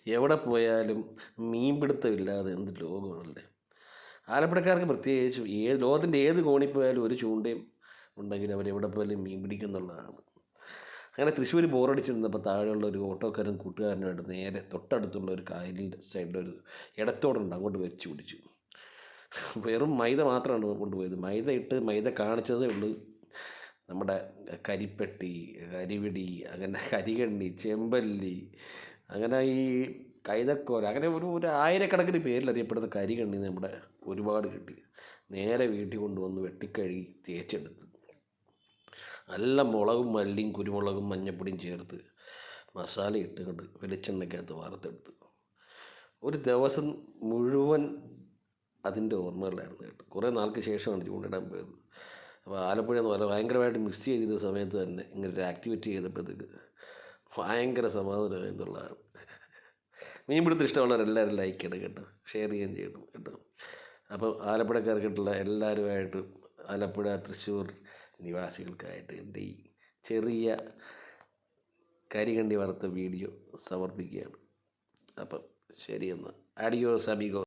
എവിടെ പോയാലും മീൻപിടുത്തമില്ലാതെ എന്ത് ലോകമാണല്ലേ. ആലപ്പുഴക്കാർക്ക് പ്രത്യേകിച്ച് ലോകത്തിൻ്റെ ഏത് കോണിൽ പോയാലും ഒരു ചൂണ്ടയും ഉണ്ടെങ്കിൽ അവരെവിടെ പോയാലും മീൻ പിടിക്കുന്നുള്ളതാണ്. അങ്ങനെ തൃശ്ശൂർ ബോറടിച്ചിരുന്നപ്പോൾ താഴെയുള്ള ഒരു ഓട്ടോക്കാരൻ കൂട്ടുകാരനുമായിട്ട് നേരെ തൊട്ടടുത്തുള്ള ഒരു കായലിൻ്റെ സൈഡിലൊരു ഇടത്തോടുണ്ട്, അങ്ങോട്ട് വെച്ച് പിടിച്ചു. വെറും മൈദ മാത്രമാണ് കൊണ്ടുപോയത്. മൈദ കാണിച്ചതേ ഉള്ളൂ. നമ്മുടെ കരിപ്പെട്ടി, കരിവിടി, അങ്ങനെ കരികണ്ണി, ചെമ്പല്ലി, അങ്ങനെ ഈ കൈതക്കോല, അങ്ങനെ ഒരു ആയിരക്കണക്കിന് പേരിൽ അറിയപ്പെടുന്ന കരികണ്ണി നമ്മുടെ ഒരുപാട് കിട്ടി. നേരെ വീട്ടിൽ കൊണ്ടുവന്ന് വെട്ടിക്കഴുകി തേച്ചെടുത്ത് നല്ല മുളകും മല്ലിയും കുരുമുളകും മഞ്ഞപ്പൊടിയും ചേർത്ത് മസാല ഇട്ട് കൊണ്ട് വെളിച്ചെണ്ണയ്ക്കകത്ത് വറുത്തെടുത്ത് ഒരു ദിവസം മുഴുവൻ അതിൻ്റെ ഓർമ്മകളായിരുന്നു കേട്ടോ. കുറേ നാൾക്ക് ശേഷമാണ് ചൂണ്ടിടാൻ പോയത്. അപ്പോൾ ആലപ്പുഴ എന്ന് പറഞ്ഞാൽ ഭയങ്കരമായിട്ട് മിസ് ചെയ്തിരുന്ന സമയത്ത് തന്നെ ഇങ്ങനൊരു ആക്ടിവിറ്റി ചെയ്തപ്പോഴത്തേക്ക് ഭയങ്കര സമാധാനമായി എന്നുള്ളതാണ്. മീൻപിടുത്തം ഇഷ്ടമുള്ളവരെല്ലാവരും ലൈക്ക് ചെയ്യണം കേട്ടോ, ഷെയർ ചെയ്യുകയും ചെയ്യണം കേട്ടോ. അപ്പോൾ ആലപ്പുഴക്കാർക്കായിട്ടുള്ള എല്ലാവരുമായിട്ടും ആലപ്പുഴ തൃശ്ശൂർ നിവാസികൾക്കായിട്ട് എൻ്റെ ഈ ചെറിയ കരികണ്ടി വറുത്ത വീഡിയോ സമർപ്പിക്കുകയാണ്. അപ്പം ശരിയെന്നാൽ, ആഡിയോസ് അമിഗോ.